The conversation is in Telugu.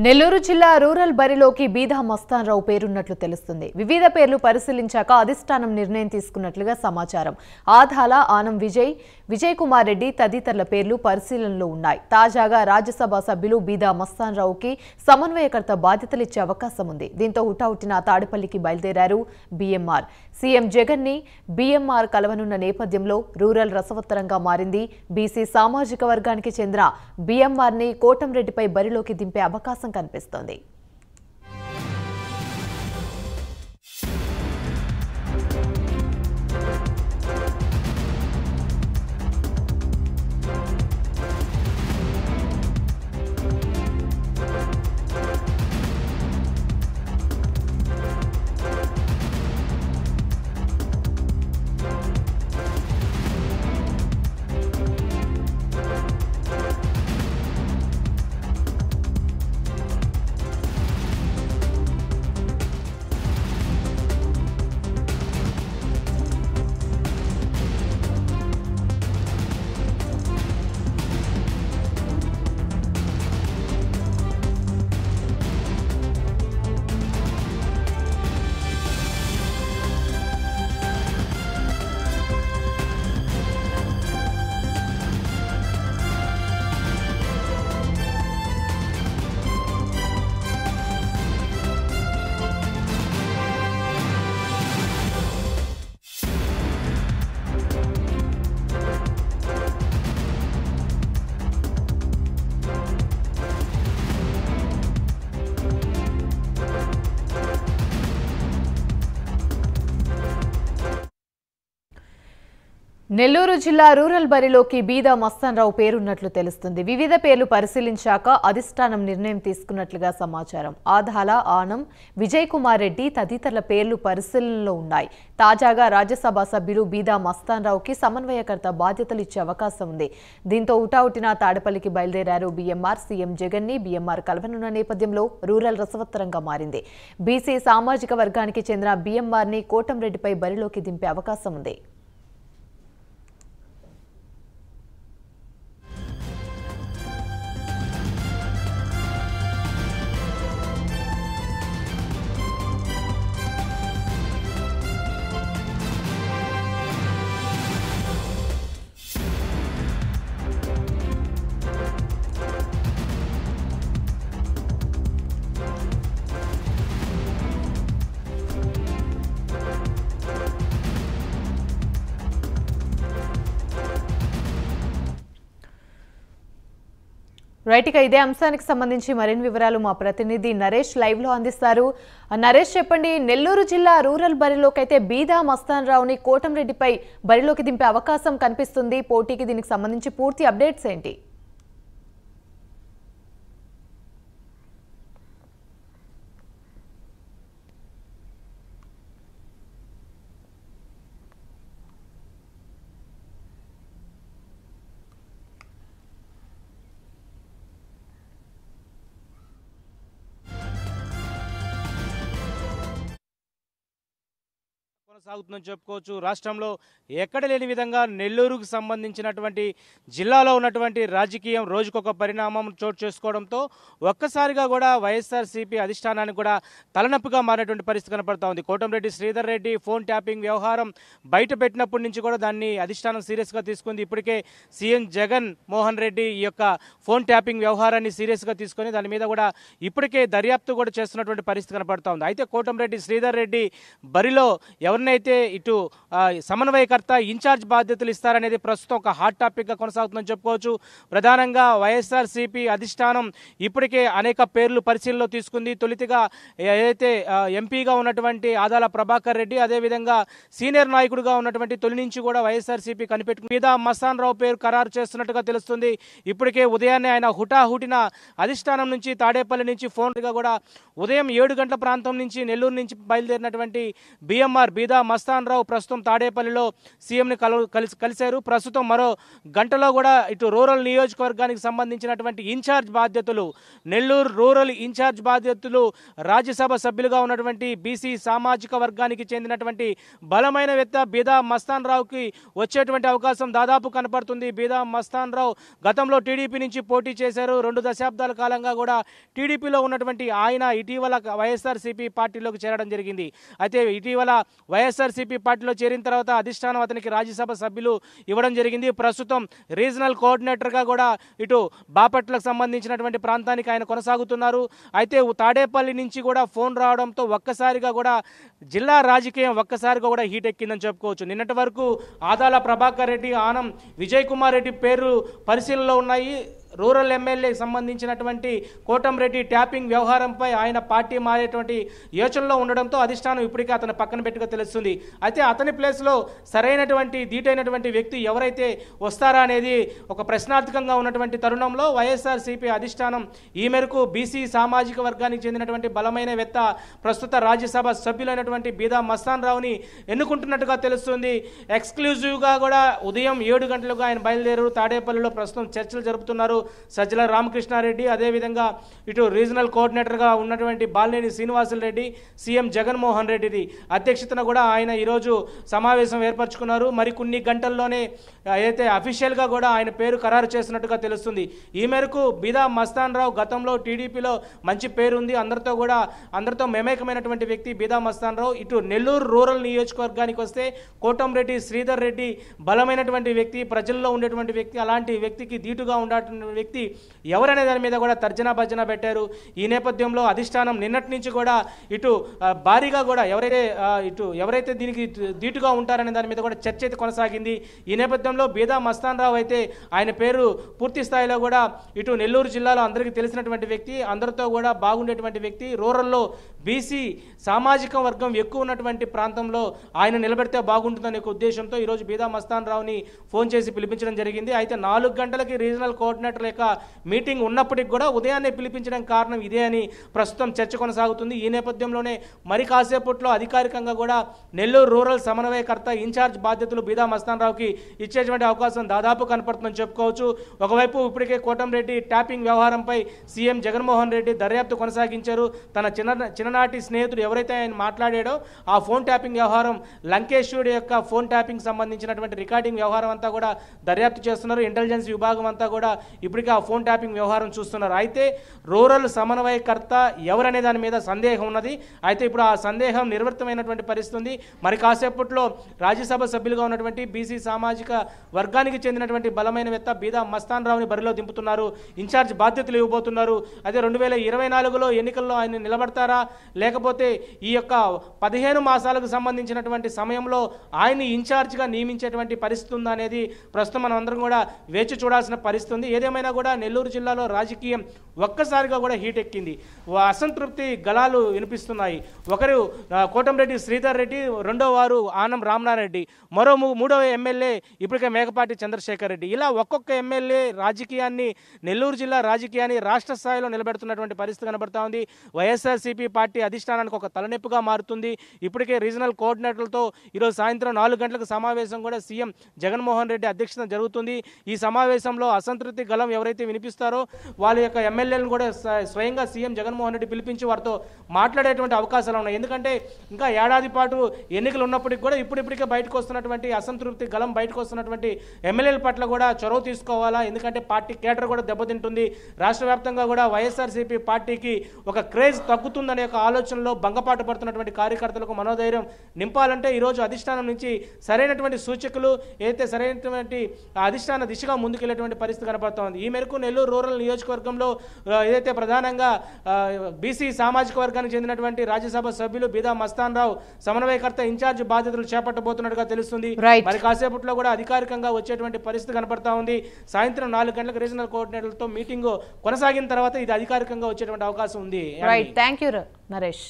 నెల్లూరు జిల్లా రూరల్ బరిలోకి బీదా మస్తాన్ రావు పేరున్నట్లు తెలుస్తుంది. వివిధ పేర్లు పరిశీలించాక అధిష్టానం నిర్ణయం తీసుకున్నట్లుగా సమాచారం. ఆధాల ఆనం విజయ్ కుమార్ రెడ్డి తదితరుల పేర్లు పరిశీలనలో ఉన్నాయి. తాజాగా రాజ్యసభ సభ్యులు బీదా మస్తాన్ రావుకి సమన్వయకర్త బాధ్యతలిచ్చే అవకాశం ఉంది. దీంతో హుటాహుటిన తాడేపల్లికి బయలుదేరారు బీఎంఆర్. సీఎం జగన్ ని బీఎంఆర్ కలవనున్న నేపథ్యంలో రూరల్ రసవత్తరంగా మారింది. బీసీ సామాజిక వర్గానికి చెందిన బీఎంఆర్ ని కోటంరెడ్డిపై బరిలోకి దింపే అవకాశం కనిపిస్తోంది. నెల్లూరు జిల్లా రూరల్ బరిలోకి బీదా మస్తాన్ రావు పేరున్నట్లు తెలుస్తుంది. వివిధ పేర్లు పరిశీలించాక అధిష్టానం నిర్ణయం తీసుకున్నట్లుగా సమాచారం. ఆధాల ఆనం విజయ్ కుమార్ రెడ్డి తదితరుల పేర్లు పరిశీలనలో ఉన్నాయి. తాజాగా రాజ్యసభ సభ్యులు బీదా మస్తాన్ రావుకి సమన్వయకర్త బాధ్యతలు ఇచ్చే అవకాశం ఉంది. దీంతో హుటాహుటిన తాడేపల్లికి బయలుదేరారు బీఎంఆర్. సీఎం జగన్ ని బీఎంఆర్ కలవనున్న నేపథ్యంలో రూరల్ రసవత్తరంగా మారింది. బీసీ సామాజిక వర్గానికి చెందిన బీఎంఆర్ ని కోటంరెడ్డిపై బరిలోకి దింపే అవకాశం ఉంది. రైట్, ఇక ఇదే అంశానికి సంబంధించి మరిన్ని వివరాలు మా ప్రతినిధి నరేష్ లైవ్ లో అందిస్తారు. నరేష్, చెప్పండి, నెల్లూరు జిల్లా రూరల్ బరిలోకి అయితే బీదా మస్తాన్ రావుని కోటంరెడ్డిపై బరిలోకి దింపే అవకాశం కనిపిస్తుంది. పోటీకి దీనికి సంబంధించి పూర్తి అప్డేట్స్ ఏంటి? కొనసాగుతుందని చెప్పుకోవచ్చు. రాష్ట్రంలో ఎక్కడ లేని విధంగా నెల్లూరుకు సంబంధించినటువంటి జిల్లాలో ఉన్నటువంటి రాజకీయం రోజుకొక పరిణామం చోటు చేసుకోవడంతో ఒక్కసారిగా కూడా వైఎస్ఆర్సీపీ అధిష్టానానికి కూడా తలనొప్పిగా మారినటువంటి పరిస్థితి కనపడతా ఉంది. కోటంరెడ్డి శ్రీధర్ రెడ్డి ఫోన్ ట్యాపింగ్ వ్యవహారం బయట పెట్టినప్పటి నుంచి కూడా దాన్ని అధిష్టానం సీరియస్గా తీసుకుంది. ఇప్పటికే సీఎం జగన్ మోహన్ రెడ్డి ఈ యొక్క ఫోన్ ట్యాపింగ్ వ్యవహారాన్ని సీరియస్గా తీసుకొని దాని మీద కూడా ఇప్పటికే దర్యాప్తు కూడా చేస్తున్నటువంటి పరిస్థితి కనపడతా ఉంది. అయితే కోటంరెడ్డి శ్రీధర్ రెడ్డి బరిలో ఎవరినైతే ఇటు సమన్వయకర్త ఇన్ఛార్జ్ బాధ్యతలు ఇస్తారనేది ప్రస్తుతం ఒక హాట్ టాపిక్గా కొనసాగుతుందని చెప్పుకోవచ్చు. ప్రధానంగా వైఎస్ఆర్సీపీ అధిష్టానం ఇప్పటికే అనేక పేర్లు పరిశీలనలో తీసుకుంది. తొలితిగా ఏదైతే ఎంపీగా ఉన్నటువంటి ఆదాల ప్రభాకర్ రెడ్డి, అదేవిధంగా సీనియర్ నాయకుడిగా ఉన్నటువంటి తొలి నుంచి కూడా వైఎస్ఆర్సీపీ కనిపెట్టుకుని బీదా మస్తాన్ రావు పేరు ఖరారు చేస్తున్నట్టుగా తెలుస్తుంది. ఇప్పటికే ఉదయాన్నే ఆయన హుటాహుటిన అధిష్టానం నుంచి తాడేపల్లి నుంచి ఫోన్గా కూడా ఉదయం 7 గంటల ప్రాంతం నుంచి నెల్లూరు నుంచి బయలుదేరినటువంటి బీఎంఆర్ బీదా మస్తాన్ రావు ప్రస్తుతం తాడేపల్లిలో సీఎంని కలిశారు. ప్రస్తుతం మరో గంటలో కూడా ఇటు రూరల్ నియోజకవర్గానికి సంబంధించినటువంటి ఇన్ఛార్జ్ బాధ్యతలు, నెల్లూరు రూరల్ ఇన్ఛార్జ్ బాధ్యతలు రాజ్యసభ సభ్యులుగా ఉన్నటువంటి బీసీ సామాజిక వర్గానికి చెందినటువంటి బలమైన వ్యక్తి బీదా మస్తాన్ రావుకి వచ్చేటువంటి అవకాశం దాదాపు కనపడుతుంది. బీదా మస్తాన్ రావు గతంలో టీడీపీ నుంచి పోటీ చేశారు. 2 దశాబ్దాల కాలంగా కూడా టీడీపీలో ఉన్నటువంటి ఆయన ఇటీవల వైఎస్ఆర్సీపీ పార్టీలోకి చేరడం జరిగింది. అయితే ఇటీవల వైఎస్ఆర్సీపీ పార్టీలో చేరిన తర్వాత అధిష్టానం అతనికి రాజ్యసభ సభ్యులు ఇవ్వడం జరిగింది. ప్రస్తుతం రీజనల్ కోఆర్డినేటర్గా కూడా ఇటు బాపట్లకు సంబంధించినటువంటి ప్రాంతానికి ఆయన కొనసాగుతున్నారు. అయితే తాడేపల్లి నుంచి కూడా ఫోన్ రావడంతో ఒక్కసారిగా కూడా జిల్లా రాజకీయం ఒక్కసారిగా కూడా హీట్ ఎక్కిందని చెప్పుకోవచ్చు. నిన్నటి వరకు ఆదాల ప్రభాకర్ రెడ్డి, ఆనం విజయ్ కుమార్ రెడ్డి పేర్లు పరిశీలనలో ఉన్నాయి. రూరల్ ఎమ్మెల్యేకి సంబంధించినటువంటి కోటంరెడ్డి ట్యాపింగ్ వ్యవహారంపై ఆయన పార్టీ మారేటువంటి యోచనలో ఉండడంతో అధిష్టానం ఇప్పటికే అతను పక్కన పెట్టుగా తెలుస్తుంది. అయితే అతని ప్లేస్లో సరైనటువంటి ధీటైనటువంటి వ్యక్తి ఎవరైతే వస్తారా అనేది ఒక ప్రశ్నార్థకంగా ఉన్నటువంటి తరుణంలో వైఎస్ఆర్సీపీ అధిష్టానం ఈ మేరకు బీసీ సామాజిక వర్గానికి చెందినటువంటి బలమైన వేత్త ప్రస్తుత రాజ్యసభ సభ్యులైనటువంటి బీదా మస్తాన్ రావుని ఎన్నుకుంటున్నట్టుగా తెలుస్తుంది. ఎక్స్క్లూజివ్గా కూడా ఉదయం 7 గంటలుగా ఆయన బయలుదేరారు. తాడేపల్లిలో ప్రస్తుతం చర్చలు జరుపుతున్నారు. సజ్జల రామకృష్ణారెడ్డి, అదేవిధంగా ఇటు రీజనల్ కోఆర్డినేటర్గా ఉన్నటువంటి బాలినేని శ్రీనివాసులు రెడ్డి, సీఎం జగన్మోహన్ రెడ్డి అధ్యక్షతన కూడా ఆయన ఈరోజు సమావేశం ఏర్పరచుకున్నారు. మరికొన్ని గంటల్లోనే అయితే అఫీషియల్గా కూడా ఆయన పేరు ఖరారు చేసినట్టుగా తెలుస్తుంది. ఈ మేరకు బీదా మస్తాన్ రావు గతంలో టీడీపీలో మంచి పేరుంది, అందరితో మమేకమైనటువంటి వ్యక్తి బీదా మస్తాన్ రావు. ఇటు నెల్లూరు రూరల్ నియోజకవర్గానికి వస్తే కోటంరెడ్డి శ్రీధర్ రెడ్డి బలమైనటువంటి వ్యక్తి, ప్రజల్లో ఉండేటువంటి వ్యక్తి. అలాంటి వ్యక్తికి ధీటుగా ఉండేటువంటి వ్యక్తి ఎవరనే దాని మీద కూడా తర్జనా భర్జన పెట్టారు. ఈ నేపథ్యంలో అధిష్టానం నిన్నటి నుంచి కూడా ఇటు భారీగా కూడా ఎవరైతే దీనికి ధీటుగా ఉంటారనే దాని మీద కూడా చర్చ అయితే కొనసాగింది. ఈ నేపథ్యంలో బీదా మస్తాన్ రావు అయితే ఆయన పేరు పూర్తి స్థాయిలో కూడా ఇటు నెల్లూరు జిల్లాలో అందరికీ తెలిసినటువంటి వ్యక్తి, అందరితో కూడా బాగుండేటువంటి వ్యక్తి. రూరల్లో బీసీ సామాజిక వర్గం ఎక్కువ ఉన్నటువంటి ప్రాంతంలో ఆయన నిలబెడితే బాగుంటుందనే ఉద్దేశంతో ఈరోజు బీదా మస్తాన్ రావుని ఫోన్ చేసి పిలిపించడం జరిగింది. అయితే 4 గంటలకి రీజనల్ కోఆర్డినేటర్ లేక మీటింగ్ ఉన్నప్పటికీ కూడా ఉదయాన్నే పిలిపించడం కారణం ఇదే అని ప్రస్తుతం చర్చ కొనసాగుతుంది. ఈ నేపథ్యంలోనే మరి కాసేపట్లో అధికారికంగా కూడా నెల్లూరు రూరల్ సమన్వయకర్త ఇన్ఛార్జ్ బాధ్యతలు బీదా మస్తాన్ రావుకి ఇచ్చేటువంటి అవకాశం దాదాపు కనపడుతుందని చెప్పుకోవచ్చు. ఒకవైపు ఇప్పటికే కోటంరెడ్డి ట్యాపింగ్ వ్యవహారంపై సీఎం జగన్మోహన్ రెడ్డి దర్యాప్తు కొనసాగించారు. తన చిన్ననాటి స్నేహితుడు ఎవరైతే ఆయన మాట్లాడాడో ఆ ఫోన్ ట్యాపింగ్ వ్యవహారం, లంకేశ్వరుడి యొక్క ఫోన్ ట్యాపింగ్ సంబంధించినటువంటి రికార్డింగ్ వ్యవహారం అంతా కూడా దర్యాప్తు చేస్తున్నారు. ఇంటెలిజెన్స్ విభాగం అంతా కూడా ఇప్పటికే ఆ ఫోన్ ట్యాపింగ్ వ్యవహారం చూస్తున్నారు. అయితే రూరల్ సమన్వయకర్త ఎవరనే దాని మీద సందేహం ఉన్నది. అయితే ఇప్పుడు ఆ సందేహం నిర్వర్తమైనటువంటి పరిస్థితి ఉంది. మరి కాసేపట్లో రాజ్యసభ సభ్యులుగా ఉన్నటువంటి బీసీ సామాజిక వర్గానికి చెందినటువంటి బలమైన వేత్త బీదా మస్తాన్ రావుని బరిలో దింపుతున్నారు. ఇన్ఛార్జ్ బాధ్యతలు ఇవ్వబోతున్నారు. అదే 2024లో ఎన్నికల్లో ఆయన నిలబడతారా, లేకపోతే ఈ యొక్క 15 మాసాలకు సంబంధించినటువంటి సమయంలో ఆయన్ని ఇన్ఛార్జ్గా నియమించేటువంటి పరిస్థితి ఉందా అనేది ప్రస్తుతం మనం అందరం కూడా వేచి చూడాల్సిన పరిస్థితి ఉంది. ఏదేమైనా కూడా నెల్లూరు జిల్లాలో రాజకీయం ఒక్కసారిగా కూడా హీట్ ఎక్కింది. అసంతృప్తి గళాలు వినిపిస్తున్నాయి. ఒకరు కోటంరెడ్డి శ్రీధర్ రెడ్డి, రెండో వారు ఆనం రామనారెడ్డి, మూడవ ఎమ్మెల్యే ఇప్పటికే మేకపాటి చంద్రశేఖర్ రెడ్డి. ఇలా ఒక్కొక్క ఎమ్మెల్యే నెల్లూరు జిల్లా రాజకీయాన్ని రాష్ట్ర స్థాయిలో నిలబెడుతున్నటువంటి పరిస్థితి కనబడతా ఉంది. వైఎస్ఆర్సీపీ పార్టీ అధిష్టానానికి ఒక తలనొప్పిగా మారుతుంది. ఇప్పటికే రీజనల్ కోఆర్డినేటర్లతో ఈరోజు సాయంత్రం 4 గంటలకు సమావేశం కూడా సీఎం జగన్మోహన్ రెడ్డి అధ్యక్షతన జరుగుతుంది. ఈ సమావేశంలో అసంతృప్తి గళం ఎవరైతే వినిపిస్తారో వాళ్ళ యొక్క ఎమ్మెల్యేలను కూడా స్వయంగా సీఎం జగన్మోహన్ రెడ్డి పిలిపించి వారితో మాట్లాడేటువంటి అవకాశాలు ఉన్నాయి. ఎందుకంటే ఇంకా ఏడాది పాటు ఎన్నికలు ఉన్నప్పటికీ కూడా ఇప్పుడిప్పటికే బయటకు వస్తున్నటువంటి అసంతృప్తి గళం బయటకు వస్తున్నటువంటి ఎమ్మెల్యేల పట్ల కూడా చొరవ తీసుకోవాలా. ఎందుకంటే పార్టీ కేడర్ కూడా దెబ్బతింటుంది. రాష్ట్ర వ్యాప్తంగా కూడా వైఎస్ఆర్సీపీ పార్టీకి ఒక క్రేజ్ తగ్గుతుందనే ఒక ఆలోచనలో భంగపాటు పడుతున్నటువంటి కార్యకర్తలకు మనోధైర్యం నింపాలంటే ఈరోజు అధిష్టానం నుంచి సరైనటువంటి సూచకులు ఏదైతే సరైనటువంటి అధిష్టాన దిశగా ముందుకెళ్లేటువంటి పరిస్థితి కనబడుతోంది. ఈ మేరకు నెల్లూరు రూరల్ నియోజకవర్గంలో ఏదైతే ప్రధానంగా బీసీ సామాజిక వర్గానికి చెందినటువంటి రాజ్యసభ సభ్యులు బీదా మస్తాన్ రావు సమన్వయకర్త ఇన్ఛార్జ్ బాధ్యతలు చేపట్టబోతున్నట్టుగా తెలుస్తుంది. మరి కాసేపట్లో కూడా అధికారికంగా వచ్చేటువంటి పరిస్థితి కనబడతా ఉంది. సాయంత్రం 4 గంటలకు రీజనల్ కోఆర్డినేటర్లతో మీటింగ్ కొనసాగిన తర్వాత ఇది అధికారికంగా వచ్చేటువంటి అవకాశం ఉంది. Thank you Naresh.